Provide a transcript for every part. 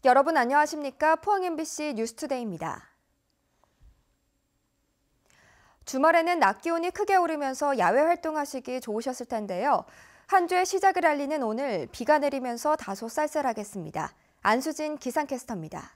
여러분 안녕하십니까? 포항 MBC 뉴스투데이입니다. 주말에는 낮 기온이 크게 오르면서 야외 활동하시기 좋으셨을 텐데요. 한 주의 시작을 알리는 오늘 비가 내리면서 다소 쌀쌀하겠습니다. 안수진 기상캐스터입니다.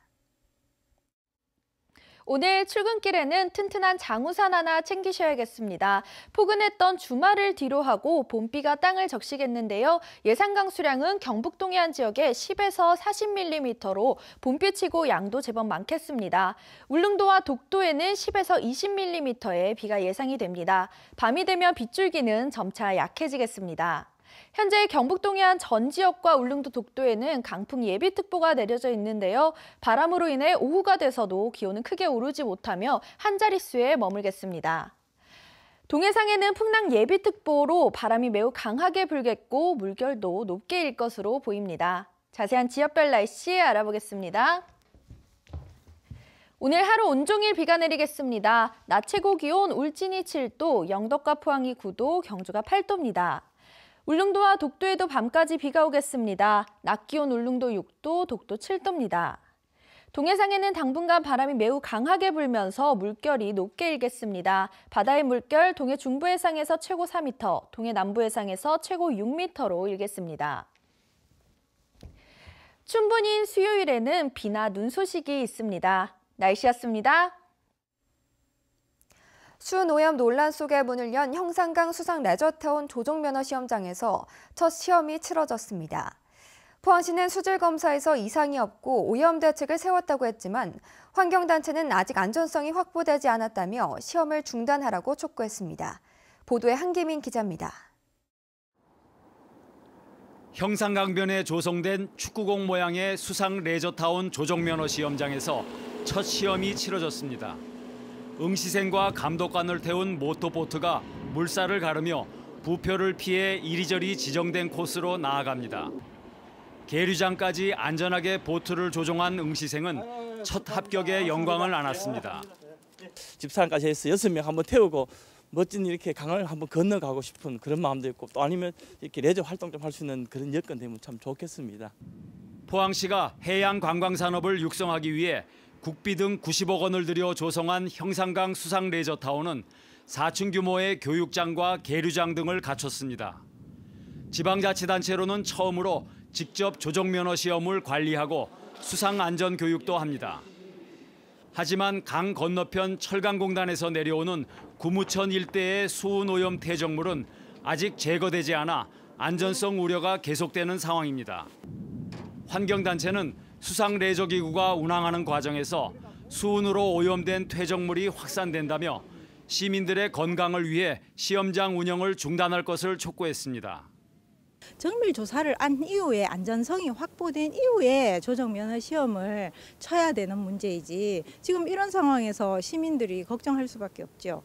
오늘 출근길에는 튼튼한 장우산 하나 챙기셔야겠습니다. 포근했던 주말을 뒤로하고 봄비가 땅을 적시겠는데요. 예상 강수량은 경북 동해안 지역에 10에서 40mm로 봄비치고 양도 제법 많겠습니다. 울릉도와 독도에는 10에서 20mm의 비가 예상이 됩니다. 밤이 되면 빗줄기는 점차 약해지겠습니다. 현재 경북 동해안 전 지역과 울릉도 독도에는 강풍 예비특보가 내려져 있는데요. 바람으로 인해 오후가 돼서도 기온은 크게 오르지 못하며 한 자릿수에 머물겠습니다. 동해상에는 풍랑 예비특보로 바람이 매우 강하게 불겠고 물결도 높게 일 것으로 보입니다. 자세한 지역별 날씨 알아보겠습니다. 오늘 하루 온종일 비가 내리겠습니다. 낮 최고 기온 울진이 7도, 영덕과 포항이 9도, 경주가 8도입니다. 울릉도와 독도에도 밤까지 비가 오겠습니다. 낮 기온 울릉도 6도, 독도 7도입니다. 동해상에는 당분간 바람이 매우 강하게 불면서 물결이 높게 일겠습니다. 바다의 물결 동해 중부 해상에서 최고 4m, 동해 남부 해상에서 최고 6m로 일겠습니다. 춘분인 수요일에는 비나 눈 소식이 있습니다. 날씨였습니다. 수노염 논란 속에 문을 연 형산강 수상 레저타운 조종면허 시험장에서 첫 시험이 치러졌습니다. 포항시는 수질 검사에서 이상이 없고 오염 대책을 세웠다고 했지만 환경단체는 아직 안전성이 확보되지 않았다며 시험을 중단하라고 촉구했습니다. 보도에 한기민 기자입니다. 형산강변에 조성된 축구공 모양의 수상 레저타운 조종면허 시험장에서 첫 시험이 치러졌습니다. 응시생과 감독관을 태운 모터보트가 물살을 가르며 부표를 피해 이리저리 지정된 코스로 나아갑니다. 계류장까지 안전하게 보트를 조종한 응시생은 첫 합격에 영광을 안았습니다. 집사람까지 해서 6명 한번 태우고 멋진 이렇게 강을 한번 건너가고 싶은 그런 마음도 있고 또 아니면 이렇게 레저 활동 좀 할 수 있는 그런 여건 되면 참 좋겠습니다. 포항시가 해양 관광 산업을 육성하기 위해 국비 등 90억 원을 들여 조성한 형산강 수상 레저타운은 4층 규모의 교육장과 계류장 등을 갖췄습니다. 지방자치단체로는 처음으로 직접 조종면허 시험을 관리하고 수상 안전 교육도 합니다. 하지만 강 건너편 철강공단에서 내려오는 구무천 일대의 수은오염 퇴적물은 아직 제거되지 않아 안전성 우려가 계속되는 상황입니다. 환경단체는 수상 레저기구가 운항하는 과정에서 수은으로 오염된 퇴적물이 확산된다며 시민들의 건강을 위해 시험장 운영을 중단할 것을 촉구했습니다. 정밀 조사를 한 이후에 안전성이 확보된 이후에 조종면허 시험을 쳐야 되는 문제이지 지금 이런 상황에서 시민들이 걱정할 수밖에 없죠.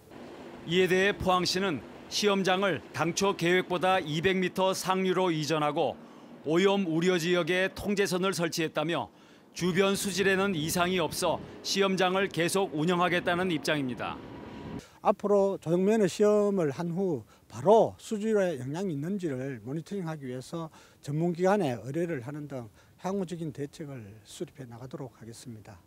이에 대해 포항시는 시험장을 당초 계획보다 200m 상류로 이전하고 오염 우려 지역에 통제선을 설치했다며 주변 수질에는 이상이 없어 시험장을 계속 운영하겠다는 입장입니다. 앞으로 조종면허 시험을 한 후 바로 수질에 영향이 있는지를 모니터링하기 위해서 전문기관에 의뢰를 하는 등 향후적인 대책을 수립해 나가도록 하겠습니다.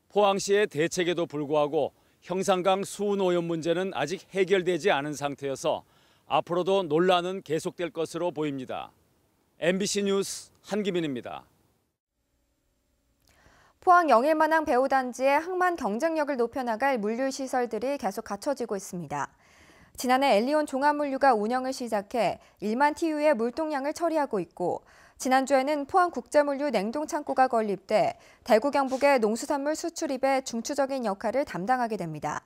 포항시의 대책에도 불구하고 형산강 수은 오염 문제는 아직 해결되지 않은 상태여서 앞으로도 논란은 계속될 것으로 보입니다. MBC 뉴스 한기민입니다. 포항 영일만항 배후단지의 항만 경쟁력을 높여나갈 물류시설들이 계속 갖춰지고 있습니다. 지난해 엘리온 종합물류가 운영을 시작해 1만 TU의 물동량을 처리하고 있고 지난주에는 포항국제물류 냉동창고가 건립돼 대구 경북의 농수산물 수출입에 중추적인 역할을 담당하게 됩니다.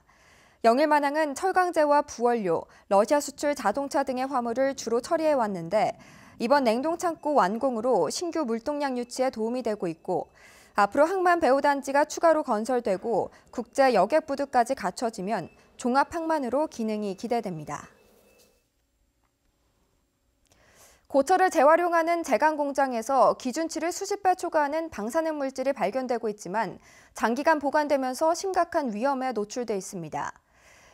영일만항은 철강제와 부원료, 러시아 수출 자동차 등의 화물을 주로 처리해 왔는데 이번 냉동창고 완공으로 신규 물동량 유치에 도움이 되고 있고 앞으로 항만 배후단지가 추가로 건설되고 국제 여객부두까지 갖춰지면 종합항만으로 기능이 기대됩니다. 고철을 재활용하는 제강 공장에서 기준치를 수십 배 초과하는 방사능 물질이 발견되고 있지만 장기간 보관되면서 심각한 위험에 노출돼 있습니다.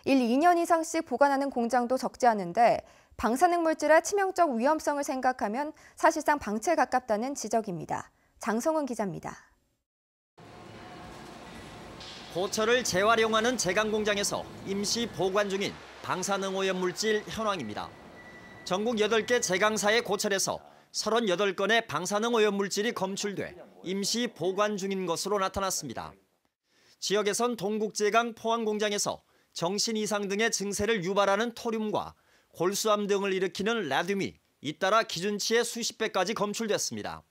1, 2년 이상씩 보관하는 공장도 적지 않은데 방사능 물질의 치명적 위험성을 생각하면 사실상 방치에 가깝다는 지적입니다. 장성훈 기자입니다. 고철을 재활용하는 제강공장에서 임시 보관 중인 방사능오염물질 현황입니다. 전국 8개 제강사의 고철에서 38건의 방사능오염물질이 검출돼 임시 보관 중인 것으로 나타났습니다. 지역에선 동국제강 포항공장에서 정신 이상 등의 증세를 유발하는 토륨과 골수암 등을 일으키는 라듐이 잇따라 기준치의 수십 배까지 검출됐습니다.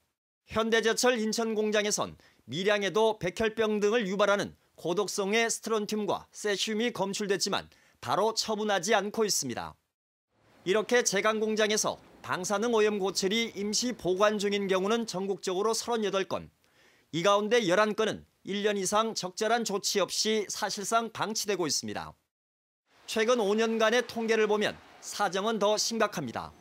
현대제철 인천공장에선 밀양에도 백혈병 등을 유발하는 고독성의 스트론튬과 세슘이 검출됐지만 바로 처분하지 않고 있습니다. 이렇게 제강공장에서 방사능 오염 고철이 임시 보관 중인 경우는 전국적으로 38건, 이 가운데 11건은 1년 이상 적절한 조치 없이 사실상 방치되고 있습니다. 최근 5년간의 통계를 보면 사정은 더 심각합니다.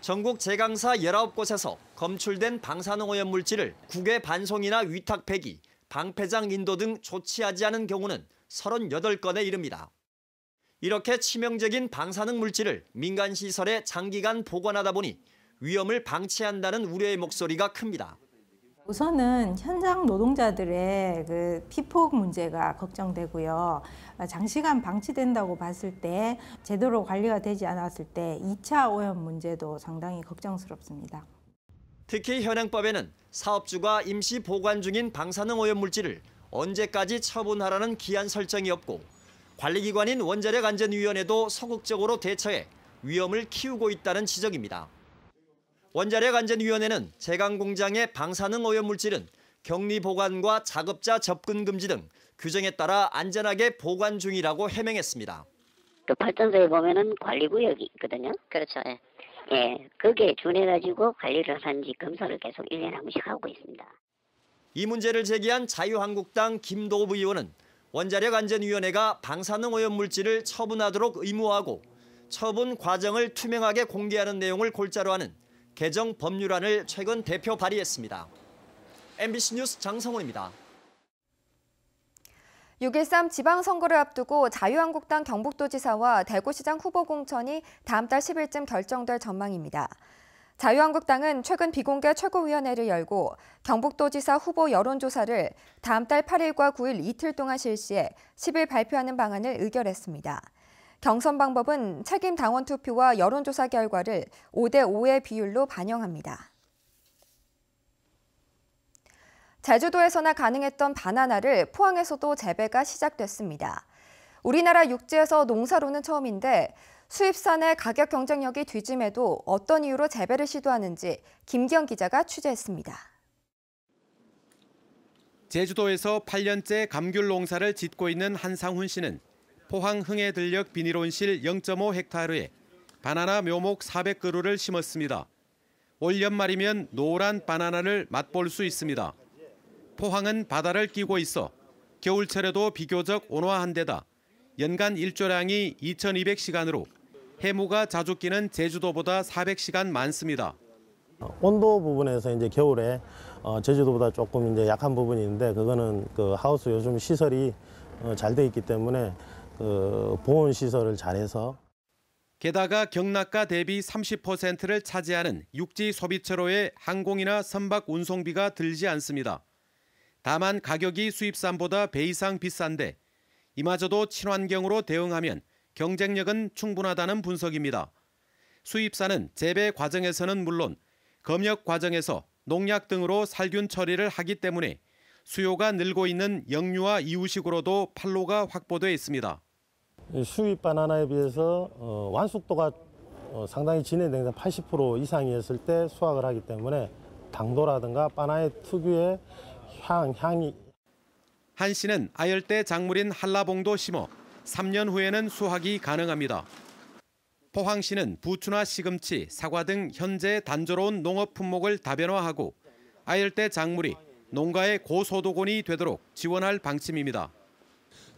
전국 제강사 19곳에서 검출된 방사능 오염 물질을 국외 반송이나 위탁 폐기, 방패장 인도 등 조치하지 않은 경우는 38건에 이릅니다. 이렇게 치명적인 방사능 물질을 민간 시설에 장기간 보관하다 보니 위험을 방치한다는 우려의 목소리가 큽니다. 우선은 현장 노동자들의 그 피폭 문제가 걱정되고요. 장시간 방치된다고 봤을 때 제대로 관리가 되지 않았을 때 2차 오염 문제도 상당히 걱정스럽습니다. 특히 현행법에는 사업주가 임시 보관 중인 방사능 오염 물질을 언제까지 처분하라는 기한 설정이 없고 관리기관인 원자력안전위원회도 소극적으로 대처해 위험을 키우고 있다는 지적입니다. 원자력안전위원회는 제강공장의 방사능 오염 물질은 격리 보관과 작업자 접근 금지 등 규정에 따라 안전하게 보관 중이라고 해명했습니다. 그 발전소에 보면은 관리구역이 있거든요. 그렇죠. 예. 예, 거기에 준해가지고 관리를 하는지 검사를 계속 1년에 한 번씩 하고 있습니다. 이 문제를 제기한 자유한국당 김도읍 의원은 원자력안전위원회가 방사능 오염 물질을 처분하도록 의무화하고 처분 과정을 투명하게 공개하는 내용을 골자로 하는 개정 법률안을 최근 대표 발의했습니다. MBC 뉴스 장성훈입니다. 6.13 지방선거를 앞두고 자유한국당 경북도지사와 대구시장 후보 공천이 다음 달 10일쯤 결정될 전망입니다. 자유한국당은 최근 비공개 최고위원회를 열고 경북도지사 후보 여론조사를 다음 달 8일과 9일 이틀 동안 실시해 10일 발표하는 방안을 의결했습니다. 경선 방법은 책임 당원 투표와 여론조사 결과를 5대5의 비율로 반영합니다. 제주도에서나 가능했던 바나나를 포항에서도 재배가 시작됐습니다. 우리나라 육지에서 농사로는 처음인데 수입산의 가격 경쟁력이 뒤짐에도 어떤 이유로 재배를 시도하는지 김기영 기자가 취재했습니다. 제주도에서 8년째 감귤 농사를 짓고 있는 한상훈 씨는 포항 흥해들녘 비닐온실 0.5헥타르에 바나나 묘목 400그루를 심었습니다. 올 연말이면 노란 바나나를 맛볼 수 있습니다. 포항은 바다를 끼고 있어 겨울철에도 비교적 온화한 데다 연간 일조량이 2200시간으로 해무가 자주 끼는 제주도보다 400시간 많습니다. 온도 부분에서 이제 겨울에 제주도보다 조금 이제 약한 부분이 있는데 그거는 그 하우스 요즘 시설이 잘 돼 있기 때문에 그 보온 시설을 잘해서 게다가 경락가 대비 30%를 차지하는 육지 소비처로의 항공이나 선박 운송비가 들지 않습니다. 다만 가격이 수입산보다 배 이상 비싼데 이마저도 친환경으로 대응하면 경쟁력은 충분하다는 분석입니다. 수입산은 재배 과정에서는 물론 검역 과정에서 농약 등으로 살균 처리를 하기 때문에 수요가 늘고 있는 영유아 이유식으로도 판로가 확보돼 있습니다. 수입 바나나에 비해서 완숙도가 상당히 진해된 80% 이상이었을 때 수확을 하기 때문에 당도라든가 바나나 특유의 향이. 한 씨는 아열대 작물인 한라봉도 심어 3년 후에는 수확이 가능합니다. 포항시는 부추나 시금치, 사과 등 현재 단조로운 농업 품목을 다변화하고 아열대 작물이 농가의 고소득원이 되도록 지원할 방침입니다.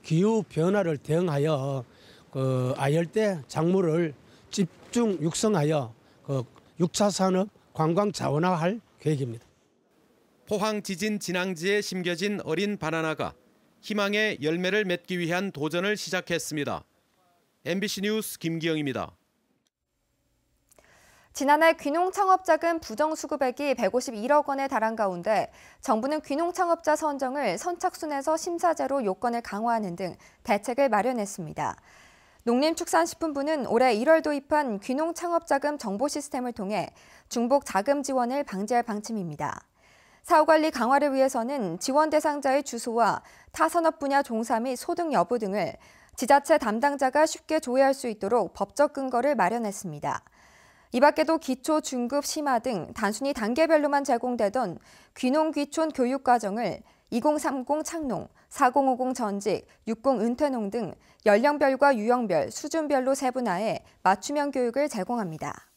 기후 변화를 대응하여 아열대 작물을 집중 육성하여 6차 산업 관광 자원화할 계획입니다. 포항 지진 진앙지에 심겨진 어린 바나나가 희망의 열매를 맺기 위한 도전을 시작했습니다. MBC 뉴스 김기영입니다. 지난해 귀농창업자금 부정수급액이 151억 원에 달한 가운데 정부는 귀농창업자 선정을 선착순에서 심사제로 요건을 강화하는 등 대책을 마련했습니다. 농림축산식품부는 올해 1월 도입한 귀농창업자금 정보 시스템을 통해 중복 자금 지원을 방지할 방침입니다. 사후관리 강화를 위해서는 지원 대상자의 주소와 타 산업 분야 종사 및 소득 여부 등을 지자체 담당자가 쉽게 조회할 수 있도록 법적 근거를 마련했습니다. 이 밖에도 기초, 중급, 심화 등 단순히 단계별로만 제공되던 귀농귀촌 교육과정을 2030 창농, 4050 전직, 60 은퇴농 등 연령별과 유형별, 수준별로 세분화해 맞춤형 교육을 제공합니다.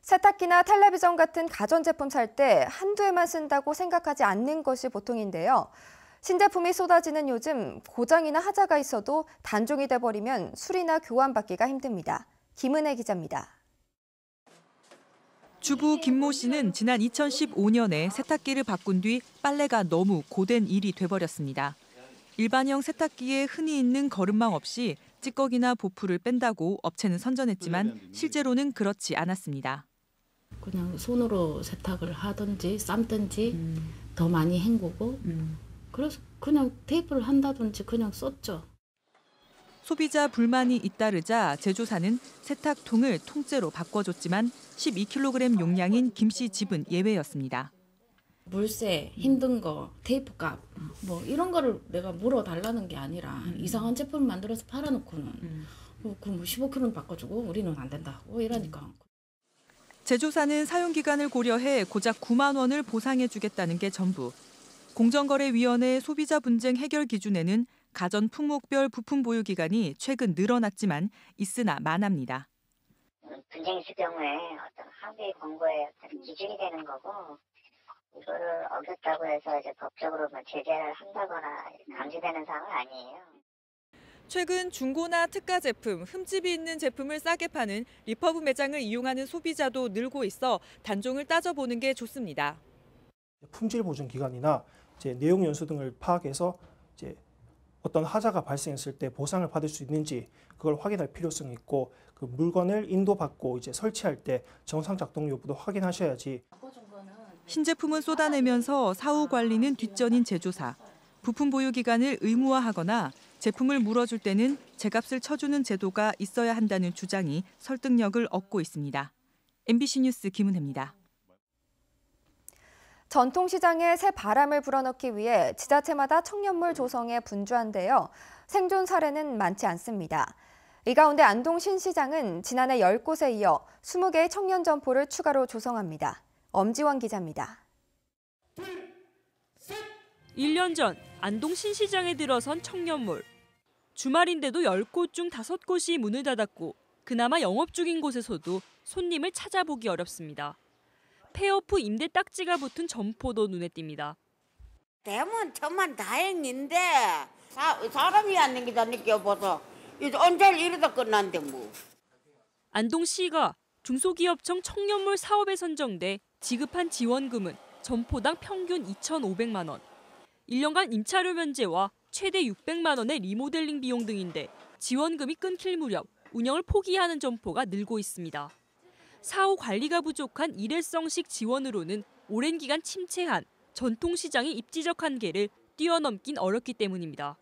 세탁기나 텔레비전 같은 가전제품 살 때 한두 해만 쓴다고 생각하지 않는 것이 보통인데요. 신제품이 쏟아지는 요즘 고장이나 하자가 있어도 단종이 돼버리면 수리나 교환받기가 힘듭니다. 김은혜 기자입니다. 주부 김모 씨는 지난 2015년에 세탁기를 바꾼 뒤 빨래가 너무 고된 일이 돼버렸습니다. 일반형 세탁기에 흔히 있는 거름망 없이 찌꺼기나 보풀을 뺀다고 업체는 선전했지만 실제로는 그렇지 않았습니다. 그냥 손으로 세탁을 하든지 삶든지 더 많이 헹구고 그래서 그냥 테이프를 한다든지 그냥 썼죠. 소비자 불만이 잇따르자 제조사는 세탁통을 통째로 바꿔줬지만 12kg 용량인 김 씨 집은 예외였습니다. 물세, 힘든 거, 테이프 값, 뭐 이런 거를 내가 물어달라는 게 아니라 이상한 제품 만들어서 팔아놓고는 그 15kg는 바꿔주고 우리는 안 된다고 이러니까. 제조사는 사용기간을 고려해 고작 9만 원을 보상해주겠다는 게 전부. 공정거래위원회 소비자 분쟁 해결 기준에는 가전 품목별 부품 보유 기간이 최근 늘어났지만 있으나 만합니다. 분쟁이 있을 경우에 어떤 합의 권고에 기준이 되는 거고 이거를 어겼다고 해서 이제 법적으로 제재를 한다거나 감지되는 사항은 아니에요. 최근 중고나 특가 제품, 흠집이 있는 제품을 싸게 파는 리퍼브 매장을 이용하는 소비자도 늘고 있어 단종을 따져보는 게 좋습니다. 품질 보증 기간이나 이제 내용 연수 등을 파악해서 이제 어떤 하자가 발생했을 때 보상을 받을 수 있는지 그걸 확인할 필요성이 있고 그 물건을 인도받고 이제 설치할 때 정상 작동 여부도 확인하셔야지. 신제품은 쏟아내면서 사후 관리는 뒷전인 제조사. 부품 보유 기간을 의무화하거나 제품을 물어줄 때는 제값을 쳐주는 제도가 있어야 한다는 주장이 설득력을 얻고 있습니다. MBC 뉴스 김은혜입니다. 전통시장에 새 바람을 불어넣기 위해 지자체마다 청년몰 조성에 분주한데요. 생존 사례는 많지 않습니다. 이 가운데 안동 신시장은 지난해 10곳에 이어 20개의 청년 점포를 추가로 조성합니다. 엄지원 기자입니다. 1년 전 안동 신시장에 들어선 청년몰. 주말인데도 10곳 중 5곳이 문을 닫았고 그나마 영업 중인 곳에서도 손님을 찾아보기 어렵습니다. 폐업 후 임대 딱지가 붙은 점포도 눈에 띕니다. 대문 천만 다행인데 사람이 안 생기다 느껴봐서 이제 언제 이러다 끝난데 뭐. 안동시가 중소기업청 청년몰 사업에 선정돼 지급한 지원금은 점포당 평균 2,500만 원. 1년간 임차료 면제와 최대 600만 원의 리모델링 비용 등인데 지원금이 끊길 무렵 운영을 포기하는 점포가 늘고 있습니다. 사후 관리가 부족한 일회성식 지원으로는 오랜 기간 침체한 전통시장의 입지적 한계를 뛰어넘긴 어렵기 때문입니다.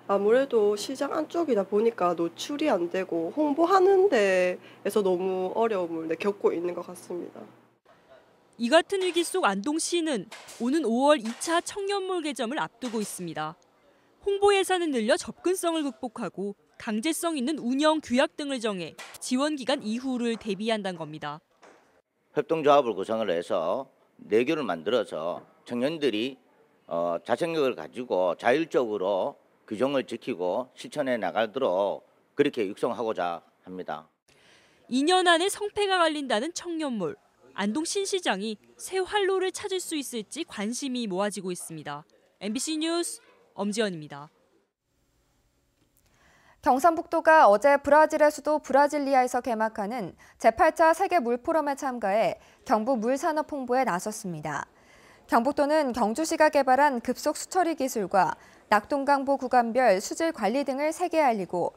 아무래도 시장 안쪽이다 보니까 노출이 안 되고 홍보하는 데에서 너무 어려움을 겪고 있는 것 같습니다. 이 같은 위기 속 안동시는 오는 5월 2차 청년몰 개점을 앞두고 있습니다. 홍보 예산을 늘려 접근성을 극복하고 강제성 있는 운영 규약 등을 정해 지원 기간 이후를 대비한다는 겁니다. 협동조합을 구성을 해서 내교를 만들어서 청년들이 자생력을 가지고 자율적으로 규정을 지키고 실천해 나가도록 그렇게 육성하고자 합니다. 2년 안에 성패가 갈린다는 청년몰. 안동 신시장이 새 활로를 찾을 수 있을지 관심이 모아지고 있습니다. MBC 뉴스 엄지연입니다. 경상북도가 어제 브라질의 수도 브라질리아에서 개막하는 제8차 세계 물포럼에 참가해 경북 물산업 홍보에 나섰습니다. 경북도는 경주시가 개발한 급속 수처리 기술과 낙동강보 구간별 수질 관리 등을 세계에 알리고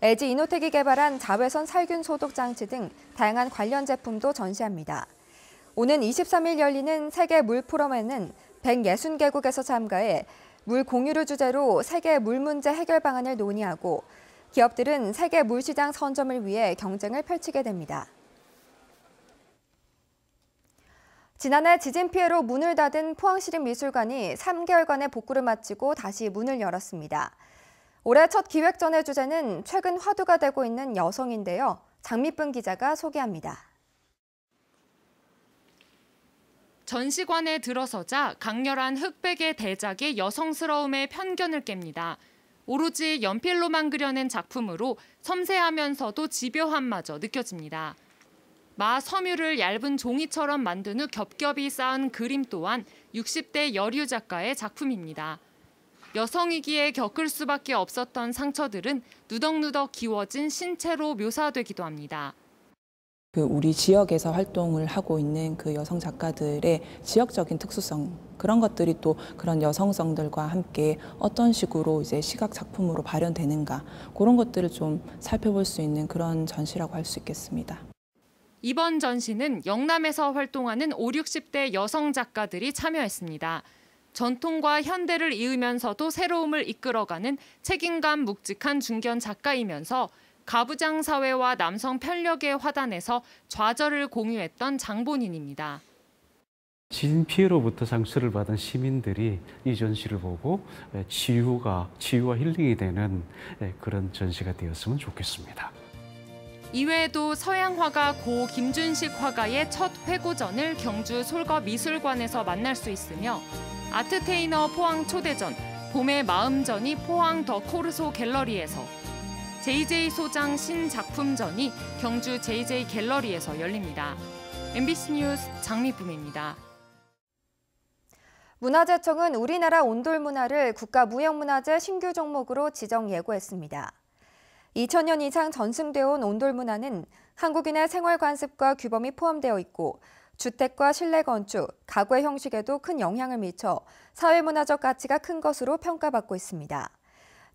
LG 이노텍이 개발한 자외선 살균 소독 장치 등 다양한 관련 제품도 전시합니다. 오는 23일 열리는 세계 물 포럼에는 160개국에서 참가해 물 공유를 주제로 세계 물 문제 해결 방안을 논의하고 기업들은 세계 물 시장 선점을 위해 경쟁을 펼치게 됩니다. 지난해 지진 피해로 문을 닫은 포항시립미술관이 3개월간의 복구를 마치고 다시 문을 열었습니다. 올해 첫 기획전의 주제는 최근 화두가 되고 있는 여성인데요. 장미쁨 기자가 소개합니다. 전시관에 들어서자 강렬한 흑백의 대작이 여성스러움의 편견을 깹니다. 오로지 연필로만 그려낸 작품으로 섬세하면서도 집요함마저 느껴집니다. 마 섬유를 얇은 종이처럼 만든 후 겹겹이 쌓은 그림 또한 60대 여류 작가의 작품입니다. 여성이기에 겪을 수밖에 없었던 상처들은 누덕누덕 기워진 신체로 묘사되기도 합니다. 우리 지역에서 활동을 하고 있는 그 여성 작가들의 지역적인 특수성, 그런 것들이 또 그런 여성성들과 함께 어떤 식으로 이제 시각 작품으로 발현되는가, 그런 것들을 좀 살펴볼 수 있는 그런 전시라고 할 수 있겠습니다. 이번 전시는 영남에서 활동하는 50, 60대 여성 작가들이 참여했습니다. 전통과 현대를 이으면서도 새로움을 이끌어가는 책임감 묵직한 중견 작가이면서 가부장 사회와 남성 편력의 화단에서 좌절을 공유했던 장본인입니다. 지진 피해로부터 상처를 받은 시민들이 이 전시를 보고 치유와 힐링이 되는 그런 전시가 되었으면 좋겠습니다. 이외에도 서양 화가 고 김준식 화가의 첫 회고전을 경주 솔거미술관에서 만날 수 있으며 아트테이너 포항 초대전, 봄의 마음전이 포항 더 코르소 갤러리에서, JJ 소장 신작품전이 경주 JJ 갤러리에서 열립니다. MBC 뉴스 장미쁨입니다. 문화재청은 우리나라 온돌 문화를 국가무형문화재 신규 종목으로 지정 예고했습니다. 2000년 이상 전승되어 온 온돌 문화는 한국인의 생활 관습과 규범이 포함되어 있고 주택과 실내 건축, 가구의 형식에도 큰 영향을 미쳐 사회문화적 가치가 큰 것으로 평가받고 있습니다.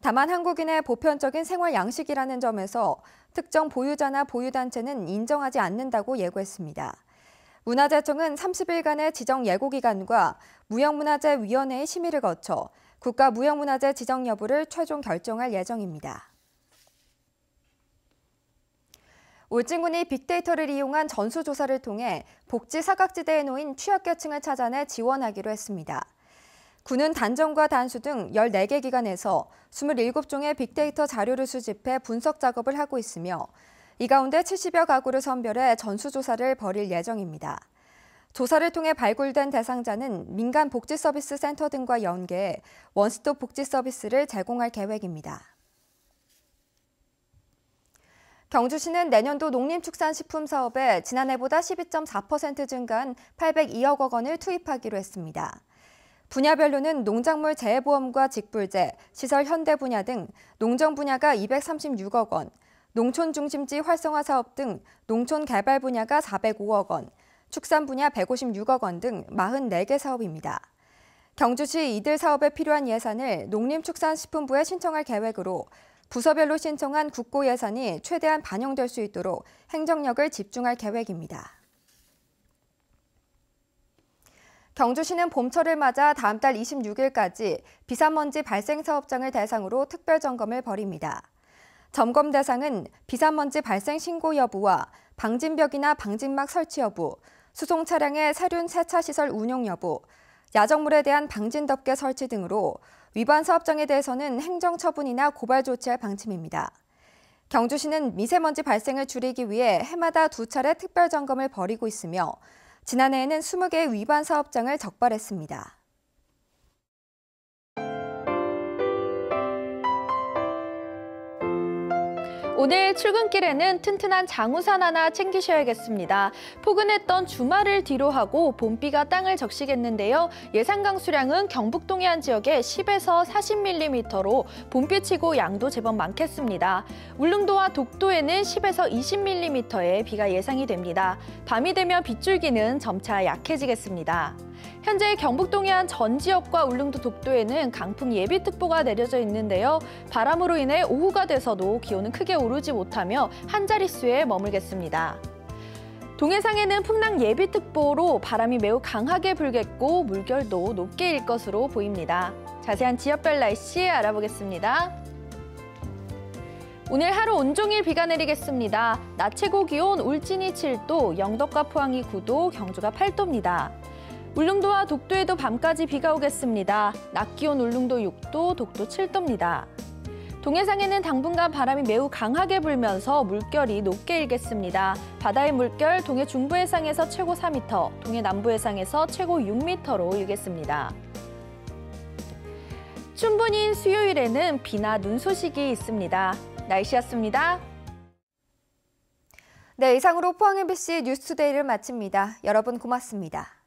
다만 한국인의 보편적인 생활 양식이라는 점에서 특정 보유자나 보유단체는 인정하지 않는다고 예고했습니다. 문화재청은 30일간의 지정 예고기간과 무형문화재위원회의 심의를 거쳐 국가무형문화재 지정 여부를 최종 결정할 예정입니다. 울진군이 빅데이터를 이용한 전수조사를 통해 복지 사각지대에 놓인 취약계층을 찾아내 지원하기로 했습니다. 군은 단정과 단수 등 14개 기관에서 27종의 빅데이터 자료를 수집해 분석 작업을 하고 있으며 이 가운데 70여 가구를 선별해 전수조사를 벌일 예정입니다. 조사를 통해 발굴된 대상자는 민간 복지서비스 센터 등과 연계해 원스톱 복지 서비스를 제공할 계획입니다. 경주시는 내년도 농림축산식품 사업에 지난해보다 12.4% 증가한 802억 원을 투입하기로 했습니다. 분야별로는 농작물 재해보험과 직불제, 시설 현대 분야 등 농정 분야가 236억 원, 농촌 중심지 활성화 사업 등 농촌 개발 분야가 405억 원, 축산 분야 156억 원 등 44개 사업입니다. 경주시 이들 사업에 필요한 예산을 농림축산식품부에 신청할 계획으로 부서별로 신청한 국고 예산이 최대한 반영될 수 있도록 행정력을 집중할 계획입니다. 경주시는 봄철을 맞아 다음 달 26일까지 비산먼지 발생 사업장을 대상으로 특별 점검을 벌입니다. 점검 대상은 비산먼지 발생 신고 여부와 방진벽이나 방진막 설치 여부, 수송 차량의 세륜 세차 시설 운용 여부, 야적물에 대한 방진 덮개 설치 등으로 위반 사업장에 대해서는 행정처분이나 고발 조치할 방침입니다. 경주시는 미세먼지 발생을 줄이기 위해 해마다 2차례 특별 점검을 벌이고 있으며 지난해에는 20개의 위반 사업장을 적발했습니다. 오늘 출근길에는 튼튼한 장우산 하나 챙기셔야겠습니다. 포근했던 주말을 뒤로하고 봄비가 땅을 적시겠는데요. 예상 강수량은 경북 동해안 지역에 10에서 40mm로 봄비치고 양도 제법 많겠습니다. 울릉도와 독도에는 10에서 20mm의 비가 예상이 됩니다. 밤이 되면 빗줄기는 점차 약해지겠습니다. 현재 경북 동해안 전 지역과 울릉도 독도에는 강풍 예비특보가 내려져 있는데요. 바람으로 인해 오후가 돼서도 기온은 크게 오르지 못하며 한 자릿수에 머물겠습니다. 동해상에는 풍랑 예비특보로 바람이 매우 강하게 불겠고 물결도 높게 일 것으로 보입니다. 자세한 지역별 날씨 알아보겠습니다. 오늘 하루 온종일 비가 내리겠습니다. 낮 최고 기온 울진이 7도, 영덕과 포항이 9도, 경주가 8도입니다. 울릉도와 독도에도 밤까지 비가 오겠습니다. 낮 기온 울릉도 6도, 독도 7도입니다. 동해상에는 당분간 바람이 매우 강하게 불면서 물결이 높게 일겠습니다. 바다의 물결 동해 중부 해상에서 최고 4m, 동해 남부 해상에서 최고 6m로 일겠습니다. 춘분인 수요일에는 비나 눈 소식이 있습니다. 날씨였습니다. 네, 이상으로 포항 MBC 뉴스투데이를 마칩니다. 여러분 고맙습니다.